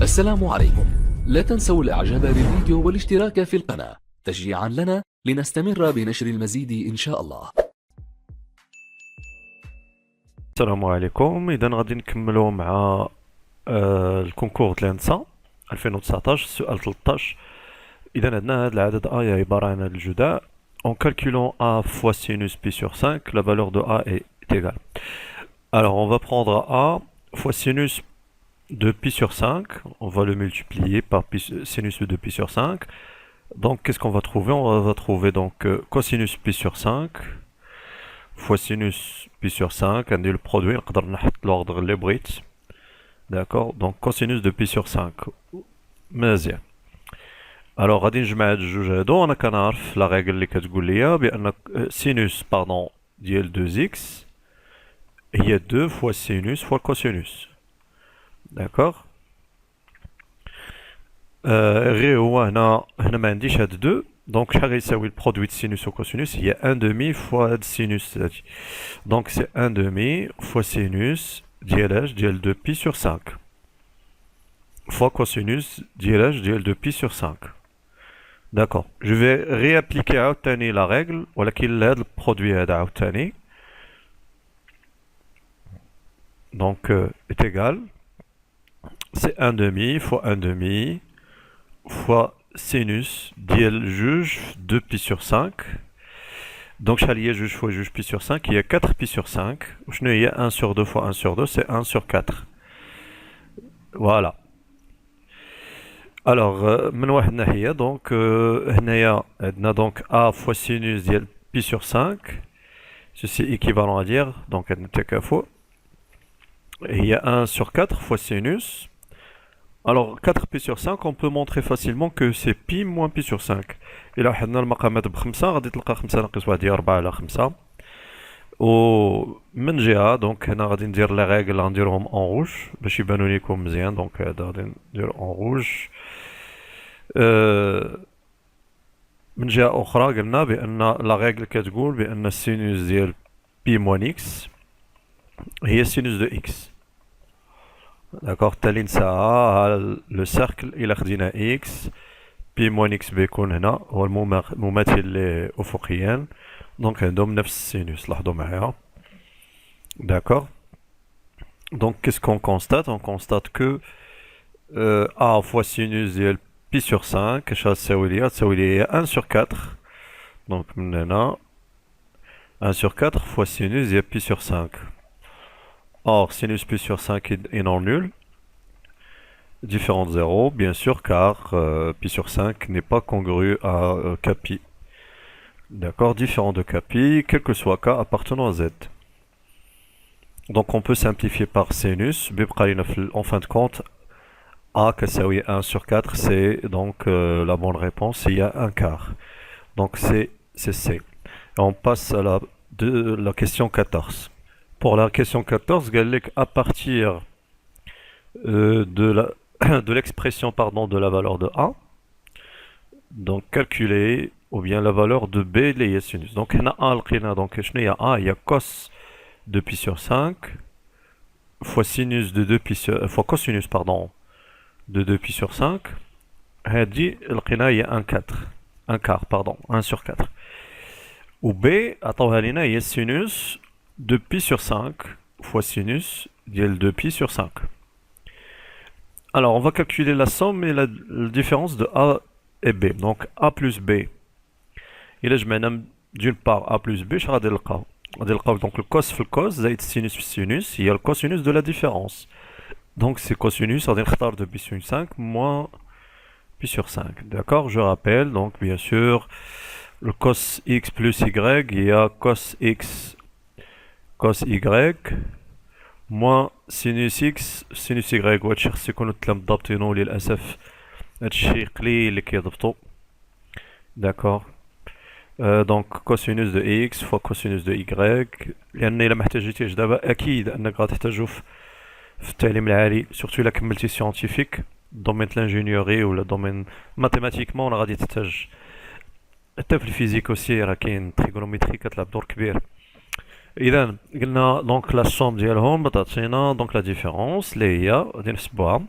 السلام عليكم. لا تنسوا الإعجاب بالفيديو والاشتراك في القناة تشجيعا لنا لنستمر بنشر المزيد إن شاء الله. السلام عليكم. اذا غادي نكملوا مع الكونكور ديال الانسا 2019 السؤال 13. اذا عندنا هذا العدد a عباره عن هذا الجداء. En calculant a fois sinus pi sur 5, la valeur de a est égale. Alors on va prendre a fois sinus de pi sur 5, on va le multiplier par sinus de pi sur 5. Donc qu'est-ce qu'on va trouver? On va trouver donc cosinus pi sur 5 fois sinus pi sur 5, on dit le produit, on va mettre l'ordre les brits. D'accord? Donc cosinus de pi sur 5. مزيان. Alors غادي نجمع هاد الجوج هادو. انا كنعرف لا ريغل اللي كتقول ليا بان سينوس ديال 2x هي 2 fois sinus fois cosinus. داكوغ. غير هو هنا ما عنديش هاد 2. دونك شحال غيساوي البرودوي د سينوس و كوسينوس؟ هي 1 demi fois هاد السينوس هادي. دونك سي 1 demi fois sinus ديال 2 pi sur 5 fois cosinus ديال 2 pi sur 5. D'accord. Je vais réappliquer عاوتاني la règle ولكن لهاد البرودوي هذا عاوتاني. Donc est égal, c'est 1 demi fois 1 demi fois sinus ديال جوج 2 pi sur 5. Donc شحال هي جوج fois جوج pi sur 5 هي 4 pi sur 5. وشنو هي 1 sur 2 fois 1 sur 2 c'est 1 sur 4. Voilà. Alors من واحد الناحية donc هنايا عندنا donc a fois sinus ديال pi sur 5. Ceci est équivalent à dire donc عندنا تكافؤ. Il y a 1 sur 4 fois sinus. Alors 4 pi sur 5 on peut montrer facilement que c'est pi moins pi sur 5. إلا حدنا المقامات ب5 غادي تلقى 5 ناقص 1 هي 4 على 5. ومن جهة دونك هنا غادي ندير لي ريغل غنديرهم اون روج باش يبانو ليكم مزيان. دونك هذا غادي ندير اون روج. من جهة أخرى قلنا بأن لا ريغل كتقول بأن السينوس ديال بي موان إكس هي سينوس دو إكس. داكوغ. التالي نساها لو سيركل إلا خدينا إكس بي موان إكس بيكون هنا هو المماثل اللي أفقيا. دونك عندهم نفس السينوس. لاحظوا معايا. D'accord. Donc qu'est-ce qu'on constate? On constate que A fois sinus ديال pi sur 5 اش غتساوي ليا؟ تساوي ليا 1 sur 4. دونك من هنا 1 sur 4 fois sinus ديال pi sur 5. Or sinus pi sur 5 est non nul. Différent de 0 bien sûr car pi sur 5 n'est pas congru à kpi. D'accord, différent de kpi, quel que soit k appartenant à z. Donc on peut simplifier par sinus. En fin de compte, a كتساوي 1 sur 4, c'est donc la bonne réponse, il y a un quart. Donc c'est C. Et on passe à la question 14. Pour la question 14, à partir de l'expression de la valeur de a, donc calculer ou bien la valeur de b les sinus. Donc on a a لقينا donc شنو هي a هي cos de pi sur 5 fois sinus de 2 pi sur fois cosinus de 2 pi sur 5. هادي لقينا هي 1 quart 1 sur 4. و b عطاوها لينا هي sinus de pi sur 5 fois sinus ديال 2 pi sur 5. Alors on va calculer la somme et la différence de a et b. Donc a plus b. إلا جمعنا d'une part a plus b شحال غادي نلقاو؟ غادي نلقاو donc le cos في الكوس زائد السينوس في السينوس هي الكوسينوس de la différence. Donc c'est cosinus غادي نختار de pi sur 5 moins pi sur 5. D'accord, je rappelle donc bien sûr le cos x plus y il y a cos x cos y moins sinus x sinus y. وهادشي خصو يكونوا التلام مضابطين وللاسف هادشي قليل اللي كيضبطوا. D'accord. Donc cosinus de x fois cosinus de y. لان الا ما احتاجيتيش دابا اكيد انك غتحتاجو في التعليم العالي سورتو الا كملتي سيونتيفيك دومين لانجينيوري ولا دومين ماتيماتيكمون غادي تحتاج حتى في الفيزيك اوسي راه كاين تريغونوميتري كتلعب دور كبير. اذا قلنا دونك لا سوم ديالهم تعطينا دونك لا ديفيرونس اللي هي غادي نحسبوها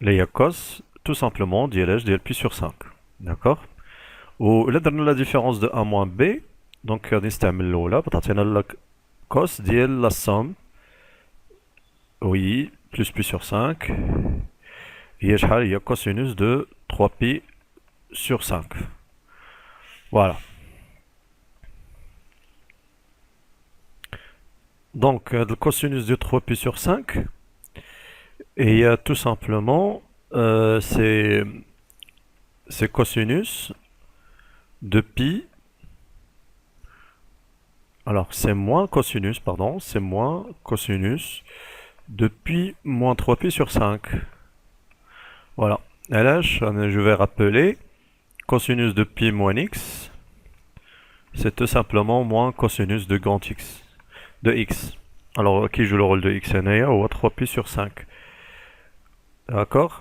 les cos, tout simplement, ديال pi sur 5. D'accord? Ou là, dans la différence de A moins B, donc, on نستعمل الأولى بتعطينا لك cos ديال la somme, oui, plus pi sur 5, هي شحال هي cosinus de 3pi sur 5. Voilà. Donc, le cosinus de 3pi sur 5, et il y a tout simplement, c'est cosinus de pi. Alors, c'est moins cosinus, pardon, c'est moins cosinus de pi moins 3pi sur 5. Voilà. Et là, je vais rappeler, cosinus de pi moins x, c'est tout simplement moins cosinus de grand x, de x. Alors, qui joue le rôle de x ou 3pi sur 5. D'accord?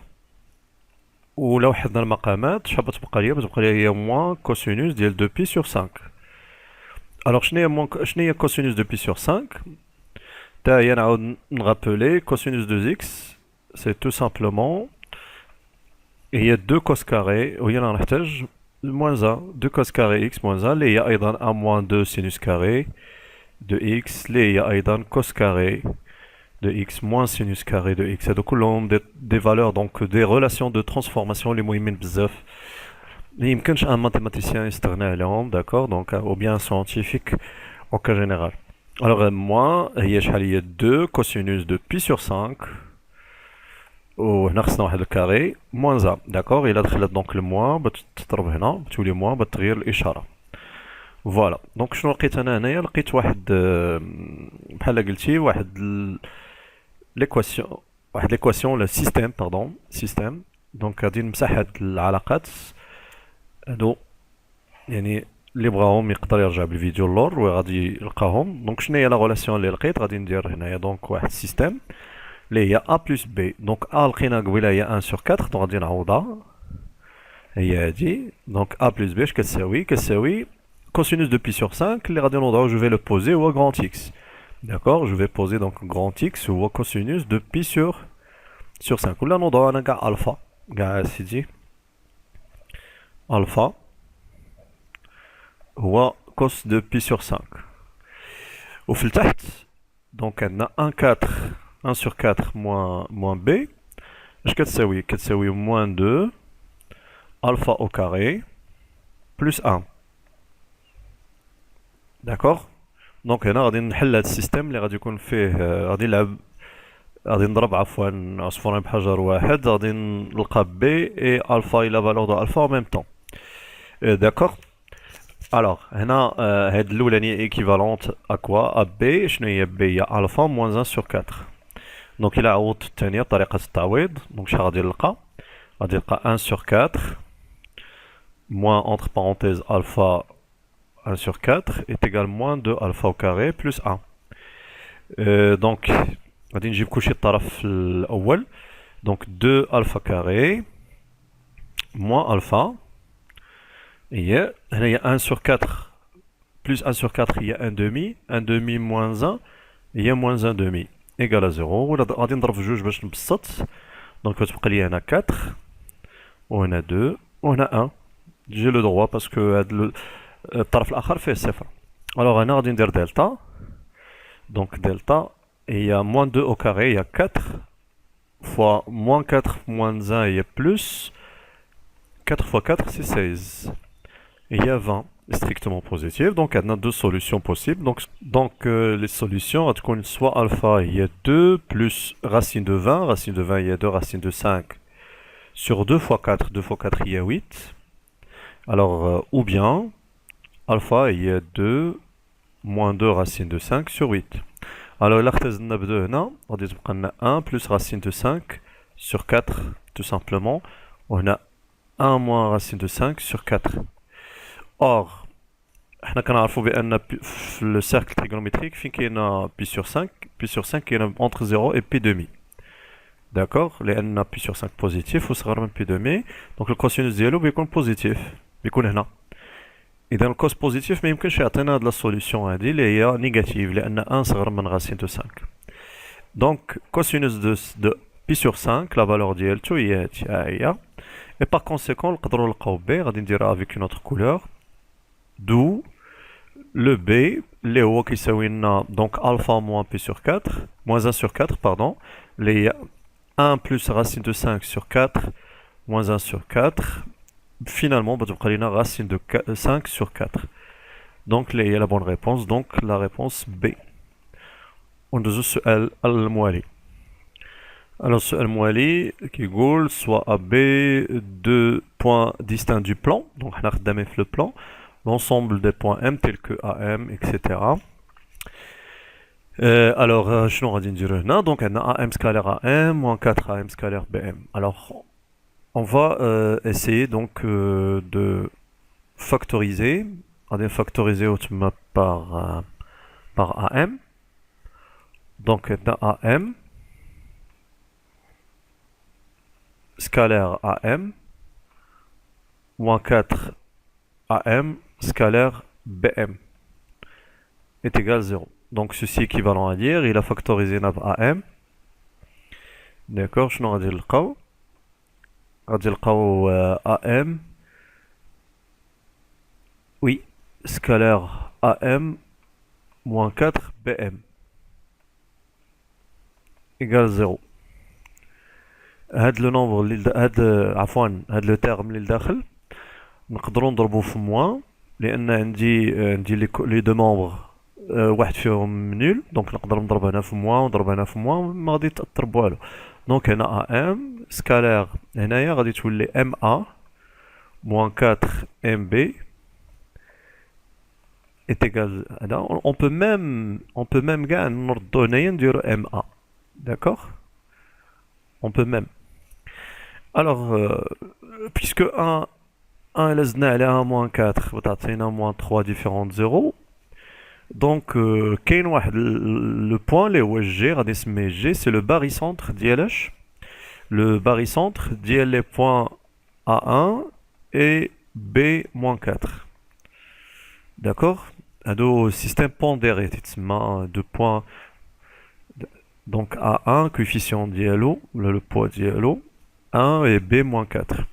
ولو وحدنا المقامات شحال بتبقى ليا هي موان كوسينوس ديال 2 بي سور 5. الوغ شنو هي كوسينوس 2 بي سور 5؟ تا هي نعاود نغابولي كوسينوس 2 اكس سي تو سامبلومون هي 2 كوس كاري وهي رانا نحتاج موان 1 2 كوس كاري اكس موان 1 اللي هي ايضا ا موان 2 سينوس كاري دو اكس اللي هي ايضا كوس كاري de x moins sinus carré de x. هادو كلهم des valeurs, donc des relations de transformation اللي مهمين بزاف. يمكنش ان mathématicien يستغنى عليهم, d'accord, donc ou bien un scientifique en cas général. Alors moi هي شحال هي 2 cosinus de pi sur 5 وهنا خصنا واحد الكاري moins 1, d'accord. إلا دخلت دونك الموان بتضرب هنا بتولي موان بتغير الإشارة. فوالا. دونك شنو لقيت انا هنايا؟ لقيت واحد بحال قلتي واحد l'équation, le système, pardon, système. Donc غادي نمسح هاد العلاقات هادو, يعني اللي بغاهم يقدر يرجع بالفيديو اللور وغادي يلقاهم. دونك شنو هي لا غولاسيون اللي لقيت؟ غادي ندير هنايا دونك واحد سيستيم اللي هي a بلس b. دونك a لقينا قبيله هي 1 sur 4, دونك غادي نعوضها هي هادي. دونك a بلس b اش كتساوي cosinus de pi sur 5 اللي غادي نوضعو, je vais le poser au grand x. D'accord, je vais poser donc grand x ou cosinus de pi sur 5. Là, on doit avoir alpha. Alpha ou cos de pi sur 5. Au fil تحت, donc on a 1 sur 4 moins b. Qu'est-ce que c'est? Moins 2 alpha au carré plus 1. D'accord? دونك هنا غادي نحل هاد السيستم اللي غادي يكون فيه غادي نضرب عفوا عصفورين بحجر واحد. غادي نلقى بي اي الفا الى فالور دو الفا او ميم طون. داكوغ. الوغ هنا هاد الاولانيه ايكيفالونت ا كوا ا بي. شنو هي بي؟ هي الفا موان 1 سور 4. دونك الى عوضت الثانيه بطريقه التعويض, دونك شحال غادي نلقى؟ غادي نلقى 1 سور 4 موان اونتر بارونتيز الفا 1 sur 4 est égal à moins 2 alpha au carré plus 1. Donc, غادي نجيب كلشي الطرف الأول. Donc 2 alpha carré moins alpha هي هنا هي 1 sur 4 plus 1 sur 4 هي 1 demi. 1 demi moins 1 هي moins 1 demi égal à 0. ولا غادي نضرب في جوج باش نبسط. Donc كتبقى لي هنا 4 وهنا 2 وهنا 1. J'ai le droit parce que هاد الطرف الاخر فيه صفر. الوغ هنا غادي ندير دلتا. دونك دلتا هي موان 2 او كاري هي 4 فوا موان 4 موان 1 هي بلس 4 فوا 4 سي 16 هي 20 strictement positif. Donc عندنا deux solutions possibles. Donc les solutions غتكون soit alpha هي 2 plus racine de 20. Racine de 20 هي 2 racine de 5 sur 2 fois 4. 2 fois 4 هي 8. Alors ou bien alpha il y a 2 moins 2 racine de 5 sur 8. Alors là, on a 1 plus racine de 5 sur 4, tout simplement. On a 1 moins racine de 5 sur 4. Or, on a le cercle trigonométrique, il y a pi sur 5, pi sur 5 il y a entre 0 et pi demi. D'accord? Les n a pi sur 5 positif, ou sera même pi demi. Donc le cosinus de l'eau est positif. إذا الكوس بوزيتيف ما يمكنش يعطينا هاد لا سوليسيون هادي اللي هي نيجاتيف لأن 1 صغر من راسين دو 5. دونك كوسينوس دو pi sur 5 la valeur ديالته هي هي et par conséquent نقدروا نلقاو b غادي نديرها avec une autre couleur d'où le b اللي هو كيساوي لنا donc alpha moins p sur 4 moins 1 sur 4 pardon اللي هي 1 plus racine de 5 sur 4 moins 1 sur 4 finalement غتبقى لنا racine de 5 sur 4 donc اللي هي la bonne réponse donc la réponse B. وندوزو السؤال الموالي. Alors السؤال الموالي كيقول soit A B deux points distincts du plan donc حنا خدامين في le plan l'ensemble des points M tels que AM etc. Alors شنو غادي نديرو هنا donc عندنا AM scalaire AM moins 4 AM scalaire BM. Alors on va essayer donc de factoriser. On va factoriser autrement par AM. Donc AM scalaire AM moins 4 AM scalaire BM est égal à 0. Donc ceci équivalent à dire il a factorisé AM. D'accord, je n'en ai le cas. غادي نلقاو AM oui scalaire AM moins 4 BM égale 0. هاد لو نومبر اللي هاد عفوا هاد لو تيرم اللي لداخل نقدروا نضربوه في موان لان عندي لي دو مومبر واحد فيهم نول دونك نقدر نضرب هنا في موان ونضرب هنا في موان ما غادي تاثر بوالو. دونك هنا AM scalaire هنايا غادي تولي MA moins 4 MB est égal هذا on peut même كاع نردو هنايا نديرو MA. D'accord, on peut même. Alors puisque 1 إلا زدنا عليها moins 4 بتعطينا moins 3 différentes 0 donc كاين واحد le point اللي هو G غادي نسميه G c'est le barycentre ديالاش le barycentre ديال les points A1 et B-4. D'accord, هادو système pondéré تسمى de points donc A1 coefficient dialo le poids dialo 1 et B-4.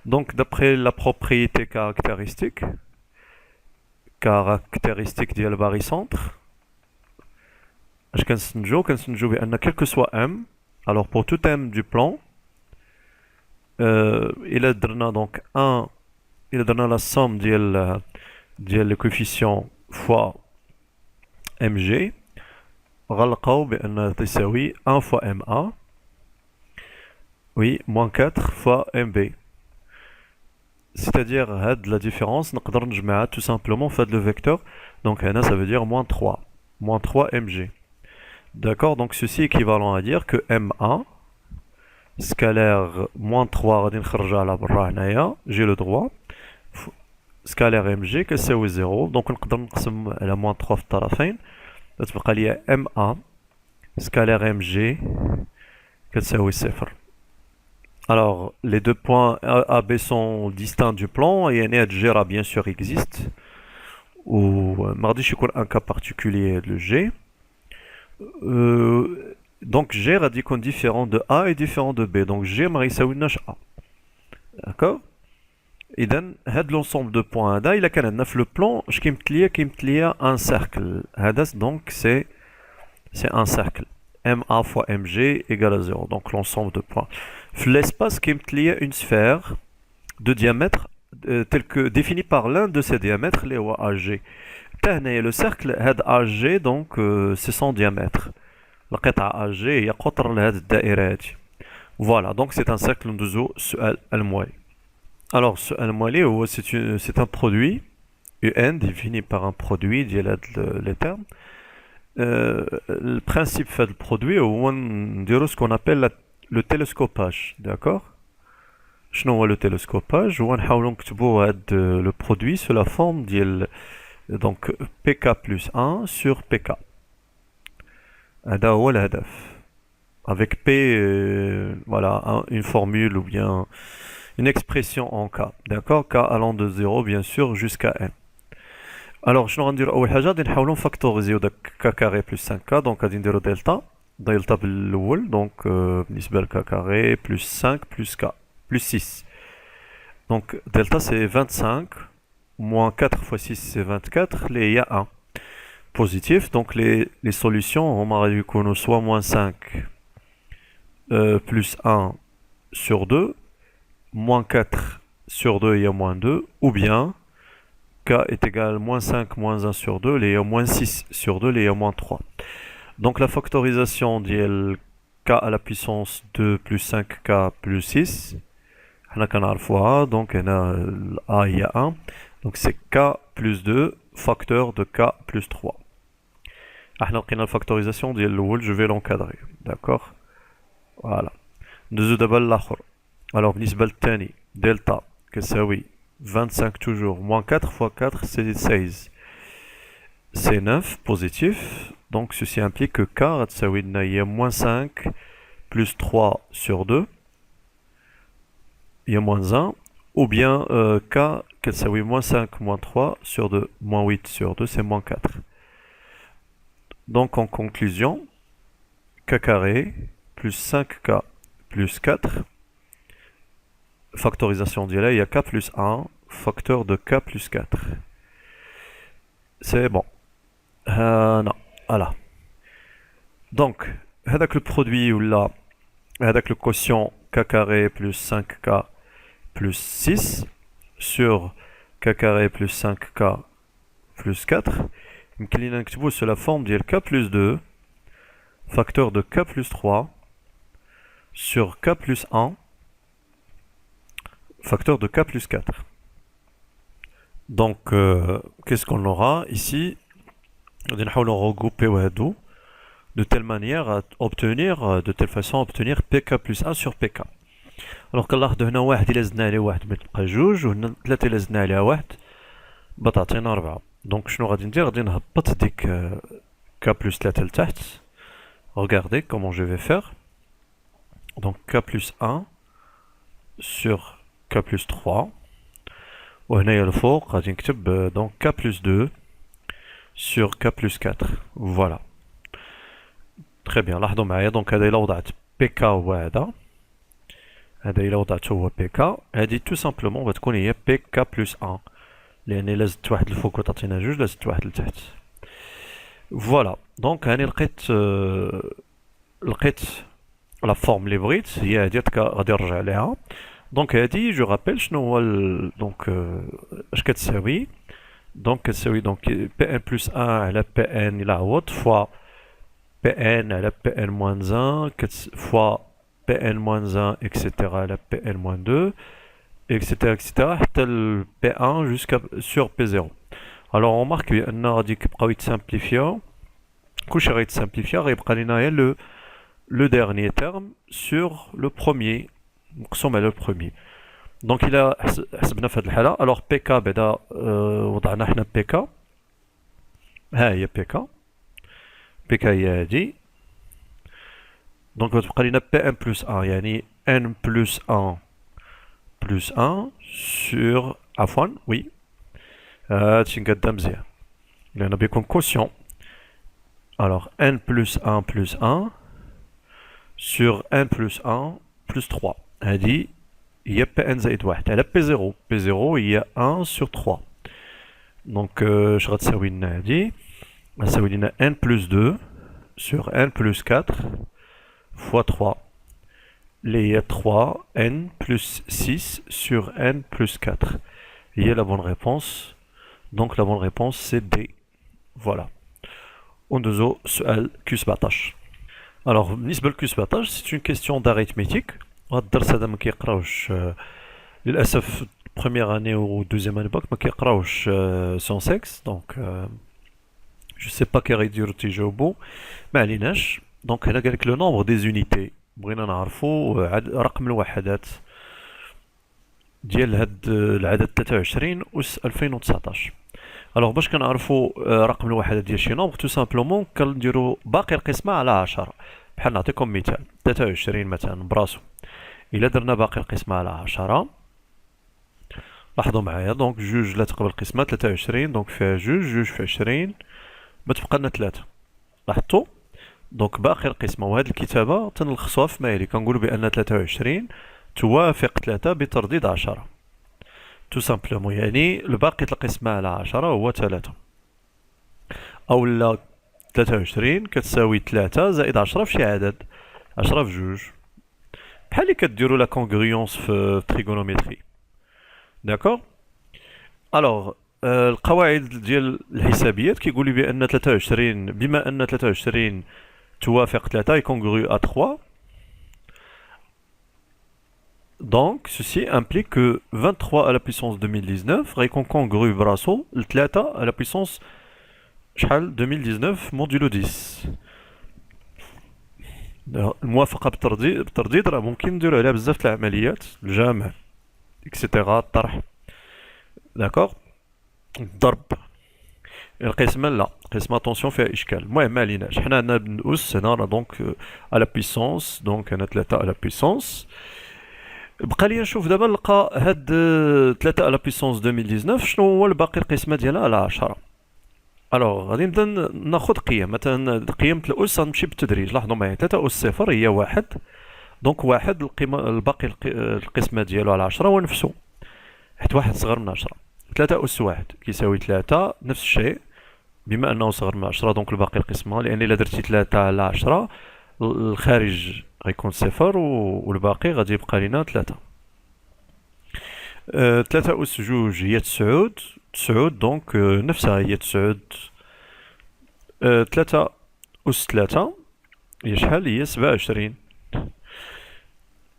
Donc d'après la propriété caractéristique ديال الباrycentre اش كنستنتجو بان quel que soit M alors pour tout M du plan il a درنا donc 1 il a درنا la somme ديال les coefficients fois mg غنلقاو بان تساوي 1 fois ma oui moins 4 fois mb. C'est-à-dire la différence نقدر نجمعها tout simplement fait le vecteur donc هنا ça veut dire moins 3 mg. D'accord, donc ceci est équivalent à dire que ma scalaire moins 3 غادي نخرجها على برا هنايا j'ai le droit scalaire mg كتساوي 0 donc نقدر نقسم على moins 3 في الطرفين تبقى لي ma scalaire mg كتساوي 0. Alors, les deux points A, B sont distincts du plan et un G bien sûr existe. Ou mardi, je un cas particulier de G. Donc, G radical différent de A et différent de B. Donc, G marisawinash A. D'accord? Et donc, l'ensemble de points A, il a qu'un le plan, je qui un cercle. Donc, c'est un cercle. MA fois MG égale à 0. Donc, l'ensemble de points. L'espace qui est une sphère de diamètre tel que défini par l'un de ses diamètres, les AG. Le cercle AG, donc c'est son diamètre. La قطعة AG هي قطر لهاد الدائرة هادي. Voilà, donc c'est un cercle ندوزو السؤال الموالي. Alors السؤال الموالي c'est un produit UN défini par un produit ديال هاد les termes. Le principe fait le produit هو نديرو ce qu'on appelle le télescopage, d'accord. شنو هو le télescopage هو نحاولو نكتبو هاد le produit sous la forme ديال donc pk plus 1 sur pk. هذا هو الهدف avec p voilà une formule ou bien une expression en k, d'accord, k allant de 0 bien sûr jusqu'à n. Alors شنو غنديرو اول حاجه غادي نحاولو نفاكتوريزيو داك k carré plus 5k donc غادي نديرو دلتا delta بالأول donc بالنسبة ل k carré plus 5 plus k plus 6. Donc delta c'est 25 moins 4 fois 6 c'est 24, il y a 1 positif, donc les solutions on aurait dû qu'on soit moins 5 plus 1 sur 2, moins 4 sur 2 il y a moins 2, ou bien k est égal à moins 5 moins 1 sur 2, il y a moins 6 sur 2, il y a moins 3. Donc la factorisation d'IL k à la puissance 2 plus 5k plus 6, on a qu'un donc on a A il y a 1, donc c'est k plus 2 facteur de k plus 3. On a la factorisation d'IL l'oul, je vais l'encadrer, d'accord. Voilà. Nous d'abord l'autre. Alors بالنسبة للثاني delta كتساوي 25 toujours moins 4 fois 4 c'est 16. C'est 9 positif, donc ceci implique que k il y a moins 5 plus 3 sur 2, il y a moins 1, ou bien k كتساوي moins 5 moins 3 sur 2, moins 8 sur 2 c'est moins 4. Donc en conclusion, k carré plus 5k plus 4, factorisation d'IL, il y a k plus 1, facteur de k plus 4. C'est bon. Non, voilà. Donc, avec le produit ou là, avec le quotient k carré plus 5k plus 6 sur k carré plus 5k plus 4, on sur la forme de k plus 2, facteur de k plus 3 sur k plus 1, facteur de k plus 4. Donc, qu'est-ce qu'on aura ici? On va regrouper de telle manière à obtenir, de telle façon à obtenir pk plus 1 sur pk. Alors كنلاحظ هنا واحد إلا زدنا عليه واحد بتبقى جوج، وهنا ثلاثة إلا زدنا عليها واحد بتعطينا 4. دونك شنو غادي ندير؟ غادي نهبط ديك k plus 3 لتحت. Regardez comment je vais faire. Donc k plus 1 sur k plus 3. وهنايا الفوق غادي نكتب donc k plus 2 sur k plus 4. Voilà. Très bien. لاحظوا معايا دونك هذا إلا وضعت pk هو هذا. هذا إلا وضعته هو pk. هذه tout simplement غتكون هي pk plus 1. لأن إلا زدت واحد الفوق وتعطينا جوج، إلا زدت واحد لتحت. Voilà. Donc هاني لقيت لا فورم لي بغيت هي هادي غادي نرجع ليها. دونك هادي جو رابيل شنو هو دونك اش كتساوي؟ دونك كتساوي دونك بي ان بلس 1 على بي ان الى عوض فوا بي ان على بي ان موان 1 فوا بي ان موان 1 اكسيتيرا على بي ان موان 2 اكسيتيرا اكسيتيرا حتى ال بي 1 جوسكا سور بي 0. الوغ اون مارك بان غادي كيبقاو يتسامبليفيو، كلشي غيتسامبليفيا، غيبقى لينا غير le dernier terme sur le premier مقسوم على le premier. Donc إلا حسبنا في هذه الحالة، alors PK بعدا وضعنا حنا PK، ها هي PK هي هادي. donc غتبقى لينا P1 plus 1 يعني N plus 1 plus 1 sur عفوا وي هادشي نقادها مزيان لأن بيكون quotient. alors N plus 1 plus 1 sur n plus 1 plus 3. هذه هي Pn زائد 1 على P0. P0 هي 1 sur 3. دونك اش غتساوي لنا هذه؟ غتساوي لنا n plus 2 sur n plus 4 fois 3 اللي هي 3 n plus 6 sur n plus 4. هي la bonne réponse. Donc la bonne réponse c'est D. Voilà. وندوزو سؤال Q17. Alors, بالنسبة للكيو 17 c'est une question d'arithmétique. هاد الدرس هذا ما كيقراوش للأسف première année ou deuxième année bac ما كيقراوش sciences X. Donc je sais pas كي غيديرو تيجاوبو، ما عليناش. دونك هنا قالك لو نومبر دي زونيتي، بغينا نعرفو رقم الوحدات ديال هاد العدد 23 أس 2019. الوغ باش كنعرفو رقم الوحدات ديال شي نومبر تو سامبلومون كنديرو باقي القسمة على 10. بحال نعطيكم مثال 23 مثلا براسو، إلا درنا باقي القسمة على 10 لاحظوا معايا دونك جوج لا تقبل القسمة 23 دونك فيها جوج في 20 ما تبقى لنا 3. لاحظتو دونك باقي القسمة، وهذه الكتابة تنلخصوها في ما يلي. كنقولوا بأن 23 توافق 3 بترديد 10. تو سامبلومون يعني الباقي القسمة على 10 هو 3. أو لا 23 كتساوي 3 زائد 10 في شي عدد، 10 في جوج، بحال اللي كديروا لا كونغرويونس في تريغونوميتري. داكوغ. الوغ القواعد ديال الحسابيات كيقول لي بأن 23 بما أن 23 توافق 3 est congru à 3. Donc, ceci implique que 23 à la puissance 2019 est congru brasso le 3 à la puissance 2019 modulo 10. الموافقة بالترديد راه ممكن نديرو عليها بزاف د العمليات، الجمع اكسيتيرا، الطرح. داكوغ. الضرب. القسمة لا، القسمة اتونسيون فيها إشكال. المهم ما عليناش، حنا عندنا بنقص هنا راه دونك على بيسونس، دونك أنا 3 على بيسونس. بقى لي نشوف دابا نلقى هاد 3 على بيسونس 2019 شنو هو الباقي القسمة ديالها على 10. الوغ غادي نبدا ناخد قيم، مثلا قيمة الأس غنمشي بالتدريج. لاحظوا معايا 3 أس صفر هي 1، دونك 1 القيمة الباقي القسمة ديالو على 10 هو نفسو، حيت 1 صغر من 10. 3 أس 1 كيساوي 3 نفس الشيء، بما أنه صغر من 10 دونك الباقي القسمة، لأن إلا درتي 3 على 10 الخارج غيكون صفر والباقي غادي يبقى لينا 3. 3 أس جوج هي 9 دونك نفسها هي 9. 3 أس 3 هي شحال؟ هي 27.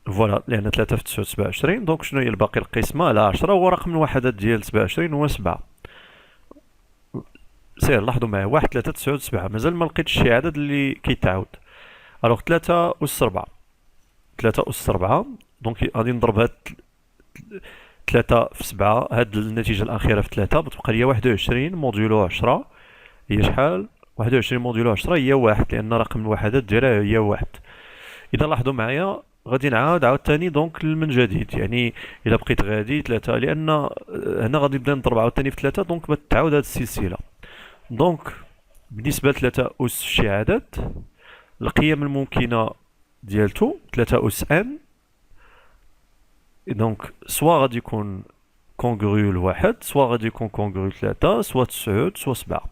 فوالا، لأن 3 في 9 27. دونك شنو هي الباقي القسمة على 10؟ هو رقم الوحدات ديال 27 هو 7. سير لاحظوا معايا 1 3 9 7، مازال ما لقيتش شي عدد اللي كيتعاود. الوغ 3 أس 4، 3 أس 4 دونك غادي نضرب هاد 3 في 7، هاد النتيجة الأخيرة في 3 بتبقى ليا 21 موديولو 10 هي شحال؟ 21 موديولو 10 هي 1، لأن رقم الوحدات ديالها هي 1. إذا لاحظوا معايا غادي نعاود عاوتاني دونك من جديد، يعني إلا بقيت غادي 3، لأن هنا غادي نبدا نضرب عاوتاني في 3 دونك بتعاود هاد السلسلة. دونك بالنسبة ل 3 أس شي عدد، القيم الممكنة ديالتو 3 أس ان، دونك سوا غادي يكون كونغرو لواحد، سوا غادي يكون كونغرو 3، سوا 9 سوا 7.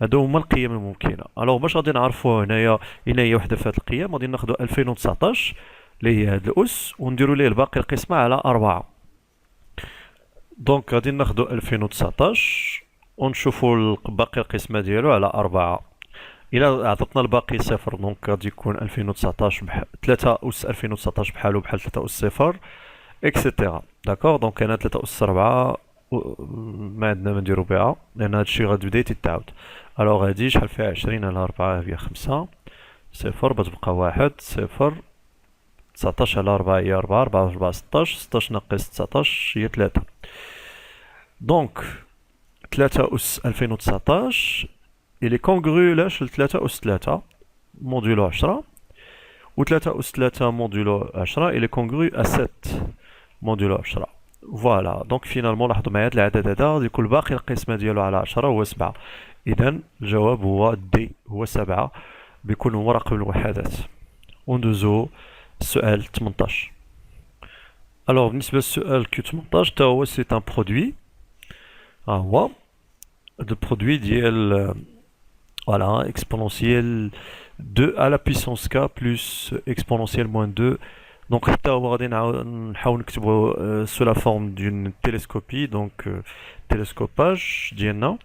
هادو هما القيم الممكنة. الوغ باش غادي نعرفو هنايا اين هي وحدة في هاد القيم، غادي ناخدو 2019 اللي هي هاد الأس ونديرو ليه الباقي القسمة على 4. دونك غادي ناخدو 2019 ونشوفو باقي القسمة ديالو على 4. إلا عطتنا الباقي صفر دونك غادي يكون 2019 3 أس 2019 بحالو بحال 3 أس صفر اكسيتيرا. داكوغ. دونك أنا 3 أس 4 ما عندنا ما نديرو بها، لأن هادشي غادي بدا تيتعاود. الوغ هادي شحال فيها 20 على 4 هي 5، صفر بتبقى 1 صفر، 19 على 4 هي 4، 4 في 4 16، 16 ناقص 19 هي 3. دونك 3 أس 2019 إلي كونغرو لاش ل 3 أس 3 موديولو 10، و 3 أس 3 موديولو 10 إلي كونغرو أ 7 موديولو 10. فوالا. دونك فينالمون لاحظوا معايا هاد العدد هذا غادي يكون باقي القسمة ديالو على 10 هو 7. إذا الجواب هو دي، هو 7 بيكون هو رقم الوحدات. وندوزو السؤال 18. الوغ بالنسبة للسؤال كيو 18 تا هو سي ان برودوي، ها هو هاد البرودوي ديال voilà, exponentielle 2 à la puissance k plus exponentielle moins 2. Donc, sous la forme d'une télescopie, donc télescopage, ديالنا.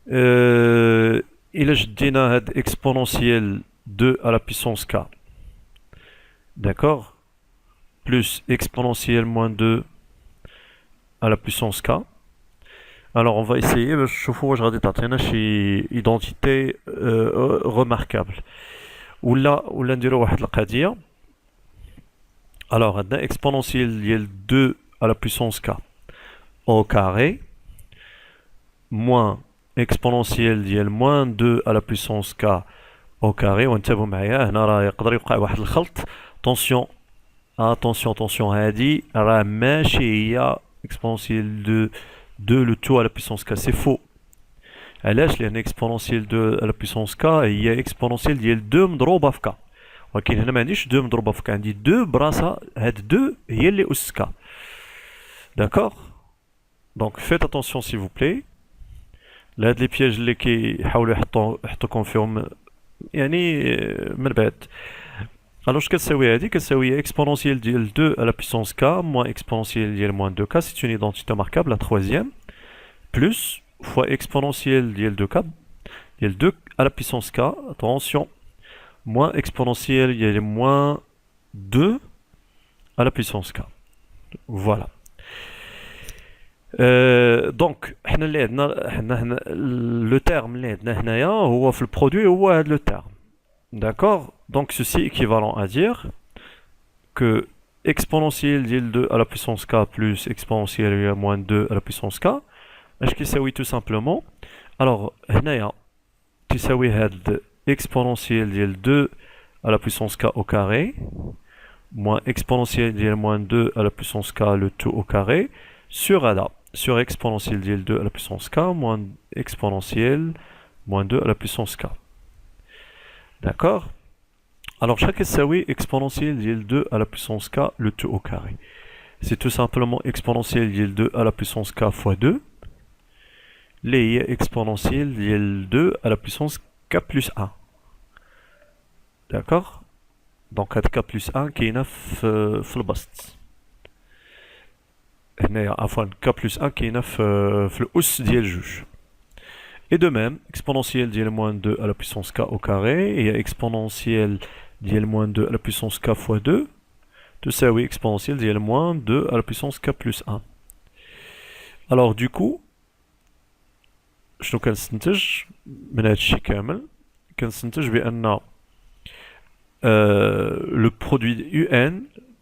إلا جدينا هاد exponentielle 2 à la puissance k, d'accord, plus exponentielle moins 2 à la puissance k. Alors on va essayer باش نشوفوا واش غادي تعطينا شي identité remarquable ولا نديرو واحد القضية. Alors عندنا exponentielle ديال 2 à la puissance k au carré moins exponentielle ديال moins 2 à la puissance k au carré. وانتبهوا معايا هنا راه يقدر يوقع واحد الخلط. attention attention هادي راه ماشي هي exponentielle 2 le tout à la puissance k, c'est faux. علاش؟ لان exponentielle de à la puissance k هي exponentielle ديال 2 مضروبه في k. ولكن هنا ما عنديش 2 مضروبه في k، عندي 2 براسها، هاد 2 هي اللي اس k. D'accord? Donc faites attention s'il vous plaît. لهاد لي بياج اللي كيحاولوا يحطوكم فيهم يعني من بعد. Alors اش كتساوي هادي؟ كتساوي exponentielle ديال 2 à la puissance k moins exponentielle ديال moins 2k. C'est une identité marquable, la troisième, plus fois exponentielle ديال 2k ديال 2 à la puissance k, attention, moins exponentielle ديال moins 2 à la puissance k. Voilà. دونك حنا اللي عندنا لو تيرم اللي عندنا هنايا هو في البرودوي هو هذا لو تيرم. D'accord? Donc ceci est équivalent à dire que exponentielle ديال 2 à la puissance k plus exponentielle moins 2 à la puissance k اش كيساوي tout simplement. Alors هنايا تساوي هاد exponentielle ديال 2 à la puissance k au carré moins exponentielle ديال moins 2 à la puissance k le tout au carré sur هذا sur exponentielle ديال 2 à la puissance k moins exponentielle moins 2 à la puissance k. D'accord? Alors chaque كتساوي exponentielle ديال 2 à la puissance k le tout au carré. C'est tout simplement exponentielle ديال 2 à la puissance k fois 2 اللي هي exponentielle ديال 2 à la puissance k plus 1. D'accord? Donc هاد k plus 1 كاينه في البسط. هنايا عفوا k plus 1 كاينه في الأس ديال جوج. Et de même, exponentielle ديال moins 2 à la puissance k au carré et exponentielle ديال moins 2 à la puissance k fois 2 تساوي exponentielle ديال moins 2 à la puissance k plus 1. Alors du coup شنو كنستنتج من هادشي كامل؟ كنستنتج بأن le produit UN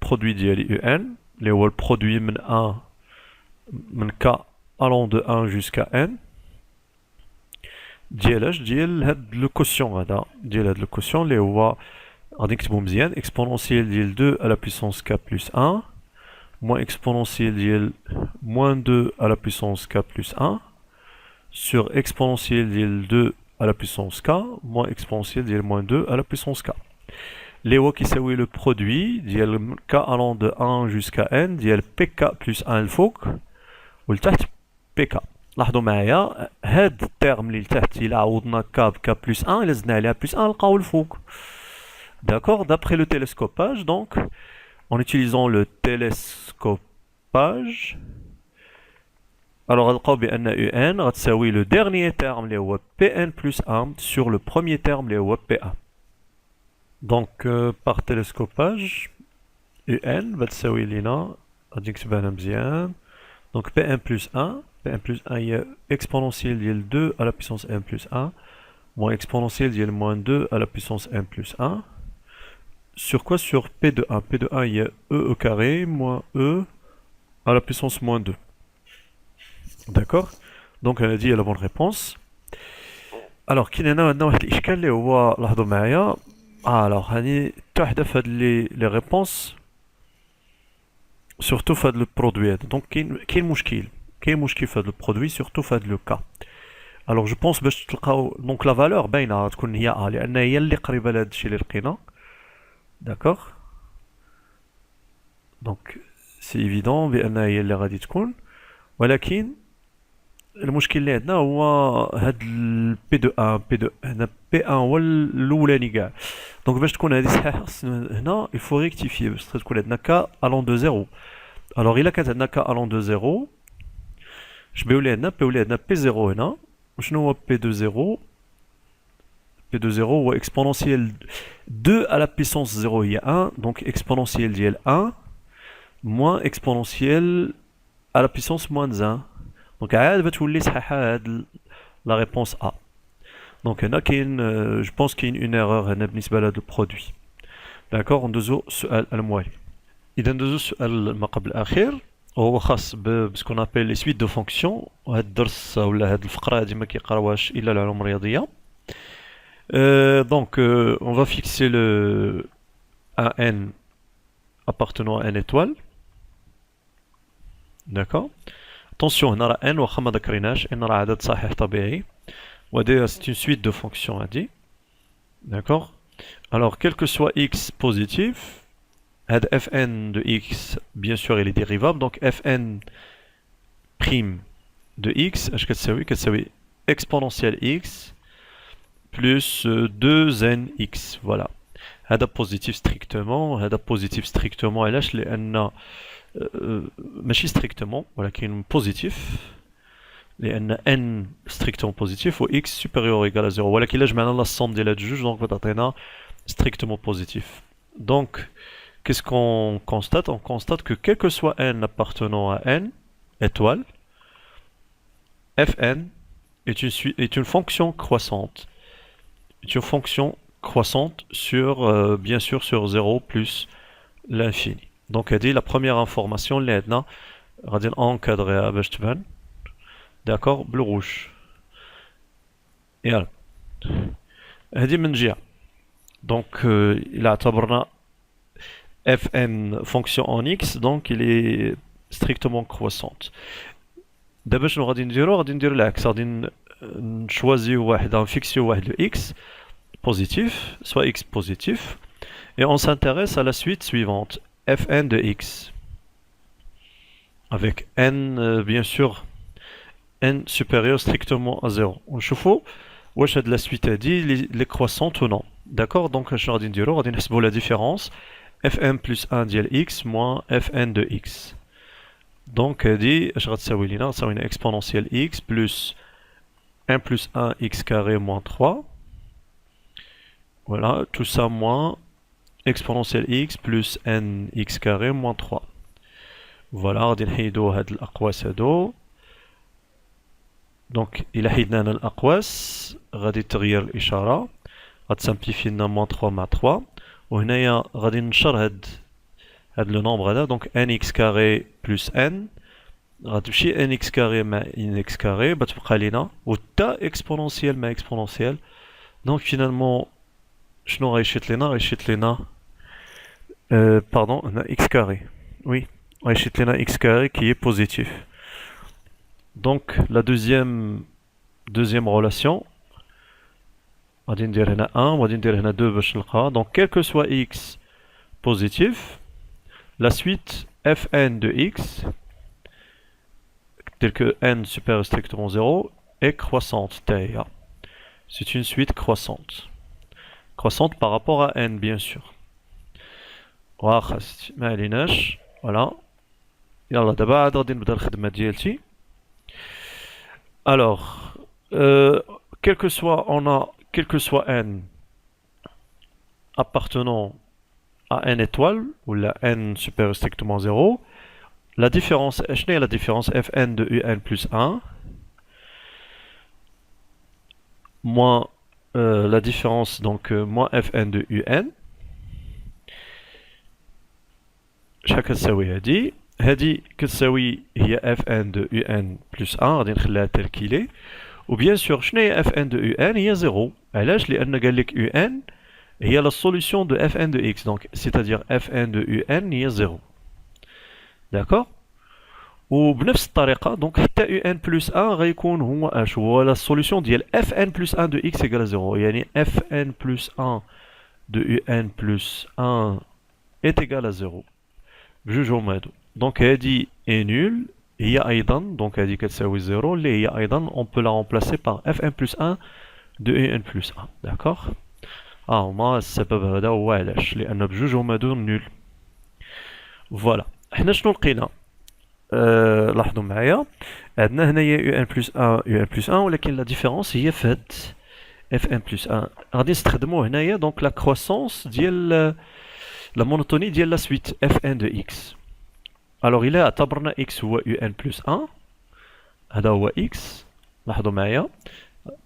produit ديالي UN اللي هو البرودوي من 1 من k allant de 1 jusqu'à n ديال اش؟ ديال هاد لو كوسيون هذا، ديال هاد لو كوسيون اللي هو غادي نكتبو مزيان exponentielle ديال 2 à la puissance k plus 1 moins exponentielle ديال moins 2 à la puissance k plus 1 sur exponentielle ديال 2 à la puissance k moins exponentielle ديال moins 2 à la puissance k اللي هو كيساوي لو برودوي ديال k allant de 1 jusqu'à n ديال pk plus 1 الفوق ولتحت pk. لاحظوا معايا هاد التيرم اللي لتحت الا عوضنا k بk plus 1 الا زدنا عليها plus 1 نلقاو الفوق. D'accord? D'après le télescopage, donc, en utilisant le télescopage, alors غنلقاو بأن UN غتساوي le dernier terme اللي هو Pn plus 1 sur le premier terme اللي هو Pa. Donc par télescopage UN غتساوي لينا غادي نكتبها هنا مزيان. Donc Pn plus 1 هي exponentielle ديال 2 à la puissance n plus 1 moins exponentielle ديال moins 2 à la puissance n plus 1 sur quoi? Sur P de 1. P de 1 il y a E au carré moins E à la puissance moins 2. D'accord? Donc elle a dit la bonne réponse. Alors كاين هنا عندنا واحد الاشكال اللي هو لاحظوا معايا. alors هاني حتى وحده في هاد لي ريبونس surtout في هاد لو برودوي هذا. دونك كاين مشكل في هاد لو برودوي surtout في هاد لو كا. alors je pense باش تلقاو دونك لا فالور باينه تكون هي ا لان هي اللي قريبه لهاد الشيء اللي لقينا. D'accord? Donc c'est évident بأن هي اللي غادي تكون، ولكن المشكل اللي عندنا هو هاد P2 هنا P1 هو الأولاني كاع. دونك باش تكون هادي صحيحة هنا il faut rectifier باش تكون عندنا k allant de 0. alors إلا كانت عندنا k allant de 0 اش بيولي عندنا؟ بيولي عندنا P0 هنا. وشنو هو P20؟ P20 هو exponentielle 2 à la puissance 0 هي 1 donc exponentielle ديال 1 moins exponentielle à la puissance moins 1 donc عاد بتولي صحيحة هاد la réponse A. donc هنا كاين je pense كاين une erreur هنا بالنسبة لهاد البرودوي. d'accord? ندوزو السؤال الموالي. إذا ندوزو السؤال المقابل الأخير وهو خاص بسكون ابل لي سويت دو فونكسيون. وهاد الدرس ولا هاد الفقرة هادي ما كيقراوهاش إلا العلوم الرياضية. Donc on va fixer un n appartenant à n étoile. D'accord? Attention هنا راه n واخا ما ذكريناش n راه عدد صحيح طبيعي. C'est une suite de fonctions à dire. D'accord? Alors, quel que soit x positif, fn de x, bien sûr, il est dérivable. Donc, fn prime de x, كتساوي exponentielle x plus 2nx. Voilà. هذا positif strictement. هذا positif strictement. علاش؟ لأن ماشي strictement ولكن positif. لأن n strictement positif و x supérieur ou égal à 0. ولكن إلا جمعنا la somme ديال هاد الجوج دونك غتعطينا strictement positif. Donc, qu'est-ce qu'on constate? On constate que quel que soit n appartenant à n étoile, fn est une fonction croissante. Est une fonction croissante sur, bien sûr, sur 0 plus l'infini. Donc, elle dit la première information, اللي عندنا غادي encadrer باش تبان. D'accord, bleu rouge. Et alors, هذه من جهة. Donc, il a اعتبرنا fn fonction en x, donc il est strictement croissante. دابا شنو غادي نديرو؟ غادي نديرو العكس، غادي نشوازيو واحد، نفيكسيو واحد لو x positif, soit x positif, et on s'intéresse à la suite suivante, fn de x, avec n, bien sûr, n supérieur strictement à 0. ونشوفوا واش هاد la suite هادي les croissante ou non. D'accord? Donc اش غادي نديرو؟ غادي نحسبوا la différence fn plus 1 ديال x moins fn de x. Donc هادي اش غتساوي لينا؟ غتساوي لنا exponentielle x plus 1 plus 1 x carré moins 3. Voilà, tout ça moins exponentielle x plus n x carré moins 3. Voilà, غادي نحيدو هاد الأقواس هادو. دونك إلا حيدنا هنا الأقواس غادي تغير الإشارة، غتسامبليفي لنا moins 3 مع 3، وهنايا غادي ننشر هاد لو نومبر هذا. دونك n x carré plus n غتمشي n x carré مع n x carré بتبقى لينا و تا exponentielle مع exponentielle. دونك فينالمون شنو غيشيط لينا؟ غيشيط لينا باردون هنا x carré. Oui, غيشيط لينا x carré qui est positif. Donc la deuxième relation غادي ندير هنا 1 وغادي ندير هنا 2 باش نلقاها. Donc quel que soit x positif, la suite fn de x telle que n supérieur strictement 0 est croissante. C'est une suite croissante. Croissante par rapport à n bien sûr. واخا ما عليناش. Voilà. يلا دابا عاد غادي نبدا الخدمة ديالتي. Alors, quel que soit n appartenant à n étoile ou la n supérieur strictement 0, la différence, شنو هي la différence fn de un plus 1 moins la différence donc moins fn de un. شحال كتساوي هادي؟ هادي كتساوي هي fn de un plus 1 غادي نخليها تل كيلي. و bien sûr شنو هي fn de un؟ هي 0. علاش؟ لأن قال لك un هي la solution de fn de x, donc c'est-à-dire fn de un هي 0. d'accord. وبنفس الطريقة دونك حتى un plus 1 غيكون هو اش؟ هو la solution ديال fn plus 1 de x égale 0. يعني fn plus 1 de un plus 1 est égal à 0 بجوج هما هادو. دونك هادي est nul هي أيضا دونك هادي كتساوي 0 اللي هي أيضا on peut la remplacer par fn plus 1 de un plus 1. d'accord. هما السبب هذا هو علاش، لأن بجوج هما هادو nul. فوالا حنا شنو لقينا؟ لاحظوا معايا عندنا هنايا un plus 1 un plus 1 ولكن لا ديفيرونس هي في هاد fn plus 1 غادي نستخدمو هنايا دونك لا كروسونس ديال la monotonie ديال la suite fn de x. alors إلا اعتبرنا x هو un plus 1 هذا هو x. لاحظوا معايا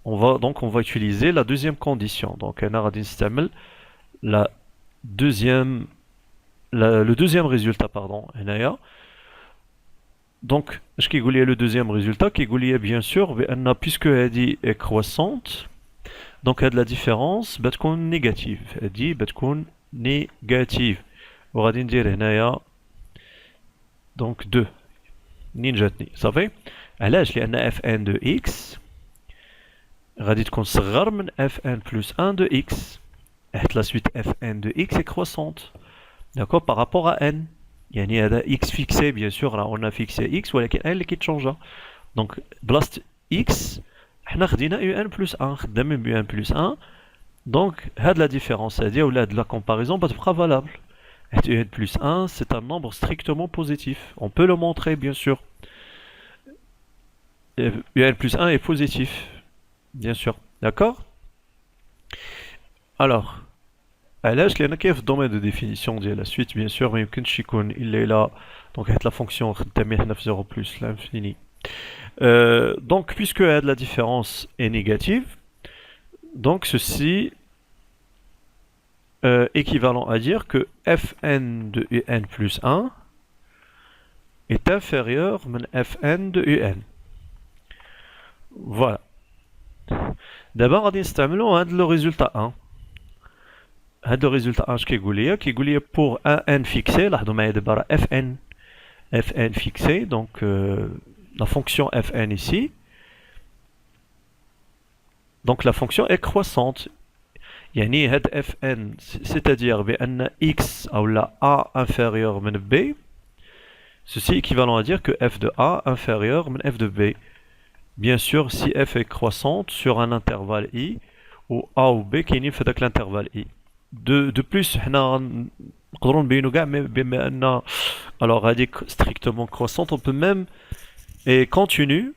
on va utiliser la deuxième condition. donc هنا غادي نستعمل le deuxième résultat pardon هنايا. donc اش كيقول لي le deuxième résultat؟ كيقول لي bien sûr بأن puisque هذه est croissante donc هاد la différence بتكون négative. هذه بتكون négative وغادي ندير هنايا دونك 2 منين جاتني صافي. علاش؟ لأن fn de x غادي تكون صغر من fn plus 1 de x. حيت la suite fn de x est croissante. D'accord, par rapport à n. يعني هذا x fixé bien sûr, là on a fixé x ولكن n اللي كيتشونجا. Donc بلاصة x حنا خدينا un plus 1 خدامين un plus 1. Donc هاد la différence هادي ولا هاد la comparaison بتبقى valable. حيت un plus 1 c'est un nombre strictement positif. On peut le montrer bien sûr. un plus 1 est positif. Bien sûr. D'accord? Alors علاش لان كاين في الدومين دو ديفينيسيون ديال لا سويت بيان سور ما يمكنش يكون الا الى دونك هاد لا فونكسيون خدامين حنا في 0 بلس لانفيني. Donc puisque la différence est négative, donc ceci équivalent à dire que fn de un plus 1 est inférieur à fn de un. Voilà. D'abord غادي نستعملو هاد لو résultat 1. هاد لو résultat 1 اش كيقول لي pour un n fixé لاحظوا معايا دابا راه fn fixé donc la fonction fn ici, donc la fonction est croissante. يعني هاد fn c'est-à-dire بأن x أو لا a inférieur من b, ceci est équivalent à dire que f de a inférieur من f de b. Bien sûr si f est croissante sur un intervalle i ou a ou b كاينين في هذاك l'intervalle i. De plus حنا نقدروا نبينوا كاع بما أن alors هذيك strictement croissante on peut même et continue,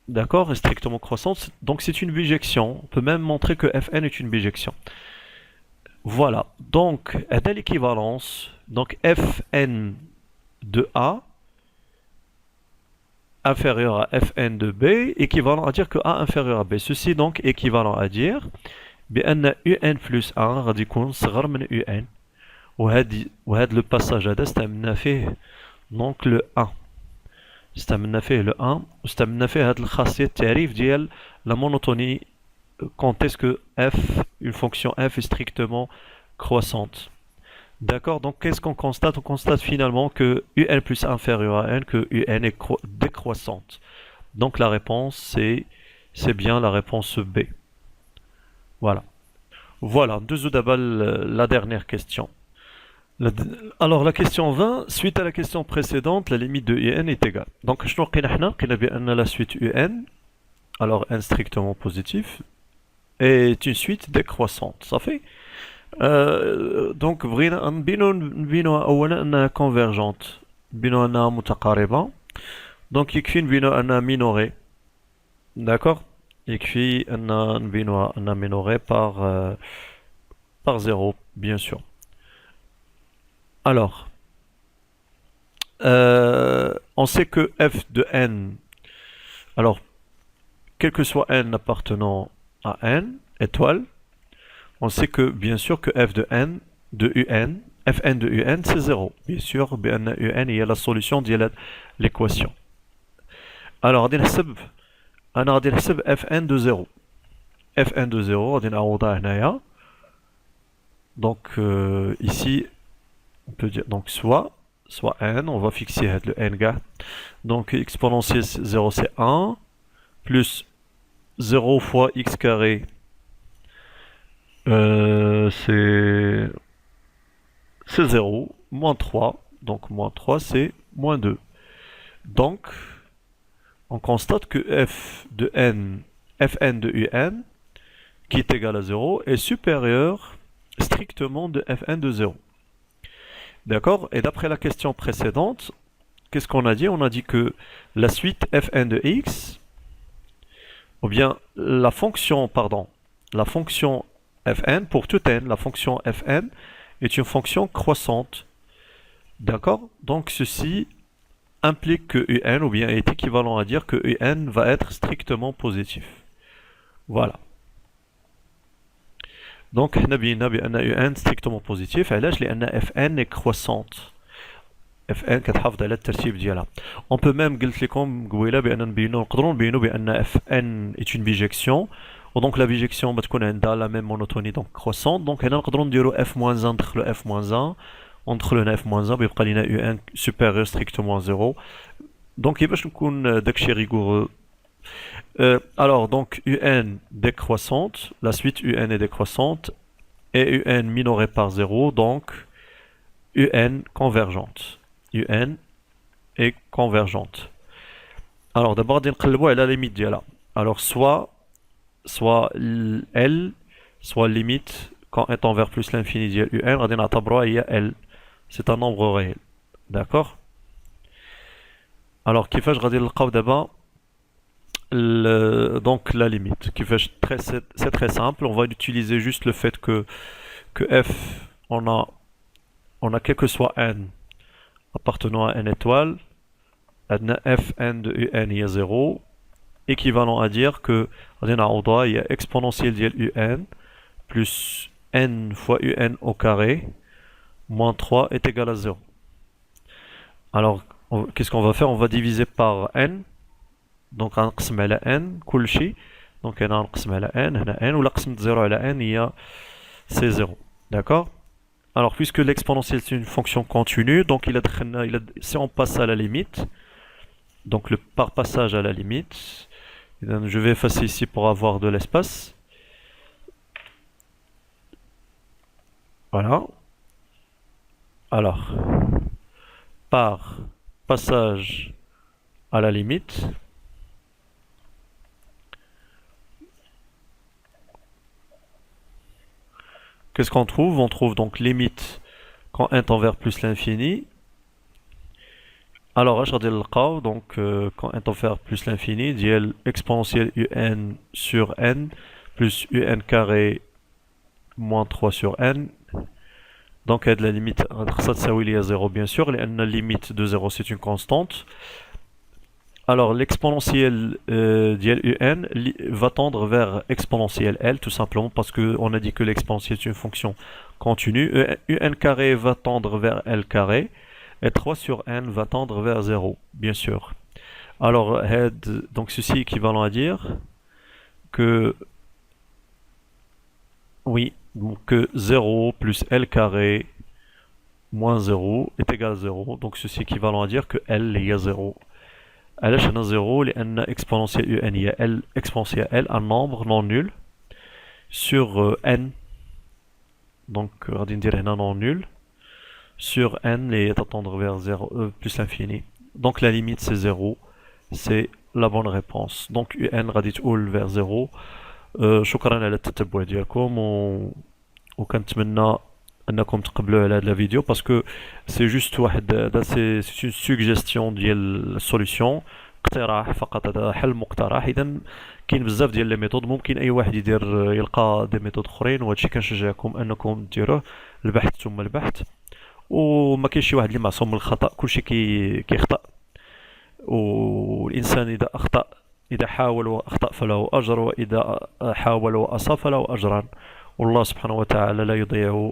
d'accord, est strictement croissante, donc c'est une bijection. On peut même montrer que fn est une bijection. Voilà, donc à l'équivalence, donc fn de a inférieur à fn de b, équivalent à dire que a inférieur à b. Ceci donc équivalent à dire بأن un plus 1 غادي يكون صغر من un. وهذا le passage هذا استعملنا فيه donc le 1. استعملنا فيه le 1 واستعملنا فيه هاد الخاصية التعريف ديال la monotonie quand est-ce que f, une fonction f est strictement croissante. D'accord, donc qu'est-ce qu'on constate? On constate finalement que un plus inférieur à n, que un est décroissante. Donc la réponse c'est bien la réponse B. Voilà. Voilà, la dernière question. Alors la question 20, suite à la question précédente, la limite de un est égale. Donc je nous la suite un, alors n strictement positif, est une suite décroissante. Ça fait donc بينو اولا انها convergente, بينو انها متقاربة. Donc يكفي نبينو انها minorée. D'accord? يكفي ان نبينو انها minorée par 0 bien sûr. Alors, on sait que f de n, alors, quel que soit n appartenant à n, étoile, on sait que, bien sûr, que f de n, de un, fn de un, c'est 0. Bien sûr, un, il y a la solution de l'équation. Alors, on va dire fn de 0. fn de 0, on va dire donc, ici, on peut dire donc soit n, on va fixer le n gars. Donc exponentielle 0 c'est 1, plus 0 fois x carré, c'est 0, moins 3, donc moins 3 c'est moins 2. Donc on constate que fn de un, qui est égal à 0, est supérieur strictement de fn de 0. D'accord? Et d'après la question précédente, qu'est-ce qu'on a dit? On a dit que la suite fn de x, ou bien la fonction fn, pour tout n, la fonction fn est une fonction croissante. D'accord? Donc ceci implique que un, ou bien est équivalent à dire que un va être strictement positif. Voilà. Donc حنا بينا بأن un strictement positif علاش لأن fn est croissante. fn كتحافظ على الترتيب ديالها. On peut même قلت لكم قبيله بأن نقدروا نبينوا بأن fn est une bijection. ودونك لا بيجيكسيون بتكون عندها لا ميم مونوتوني دونك كروسون. دونك هنا نقدروا نديروا f-1 ندخلوا f-1 وندخلوا هنا f-1 بيبقى لنا un supérieur strictement 0. دونك باش نكون داكشي ريغورو Alors, donc, UN décroissante, la suite UN est décroissante, et UN minorée par 0, donc UN convergente. UN est convergente. Alors, d'abord, on va regarder la limite ديالها. Alors, soit L, soit limite quand n tend vers plus l'infini ديال UN, غادي نعتبروها هي L. C'est un nombre réel. D'accord? Alors, كيفاش غادي نلقاو دابا donc la limite. C'est très simple, on va utiliser juste le fait que f, on a quel que soit n appartenant à n étoile, fn de un il y a 0, équivalent à dire que il y a exponentielle de un plus n fois un au carré moins 3 est égal à 0. Alors, qu'est-ce qu'on va faire? On va diviser par n. Donc, on va n, كل شيء. Donc, on va n, ou l'aqsm de 0 à la n, c'est 0. D'accord? Alors, puisque l'exponentielle c'est une fonction continue, donc si on passe à la limite, donc le par passage à la limite, je vais effacer ici pour avoir de l'espace. Voilà. Alors, par passage à la limite, qu'est-ce qu'on trouve? On trouve donc limite quand n tend vers plus l'infini. Alors, je vais dire donc quand n tend vers plus l'infini, dièle exponentielle un sur n plus un carré moins 3 sur n. Donc, la limite, ça il y a 0 bien sûr, la limite de 0 c'est une constante. Alors, l'exponentielle un va tendre vers exponentielle L, tout simplement parce qu'on a dit que l'exponentielle est une fonction continue. Un carré va tendre vers L carré, et 3 sur n va tendre vers 0, bien sûr. Alors, donc ceci est équivalent à dire que, oui, donc que 0 plus L carré moins 0 est égal à 0. Donc, ceci est équivalent à dire que L est à 0. علاش هنا 0 لان exponentielle un هي L exponentielle L un nombre non nul sur n, donc غادي ندير هنا non nul sur n اللي تتendre vers 0 plus l'infini. Donc la limite c'est 0, c'est la bonne réponse. Donc un غادي تقول vers 0. شكرا على التتبع ديالكم وكنتمنى انكم تقبلوا على هذا الفيديو باسكو سي جوست واحد سي اون سوجيستيون ديال السوليوشن، اقتراح فقط، هذا حل مقترح. اذا كاين بزاف ديال لي ميثود، ممكن اي واحد يلقى دي ميثود اخرين، وهادشي كنشجعكم انكم ديروه، البحث ثم البحث. وما كاينش شي واحد اللي معصوم من الخطا، كلشي كيخطا، والانسان اذا اخطا، اذا حاول واخطا فله اجر، واذا حاول واصاب فله اجران، والله سبحانه وتعالى لا يضيع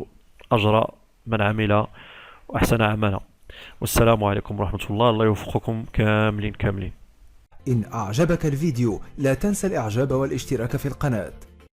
أجر من عمل وأحسن عملا. والسلام عليكم ورحمة الله، الله يوفقكم كاملين. إن أعجبك الفيديو لا تنسى الإعجاب والاشتراك في القناة.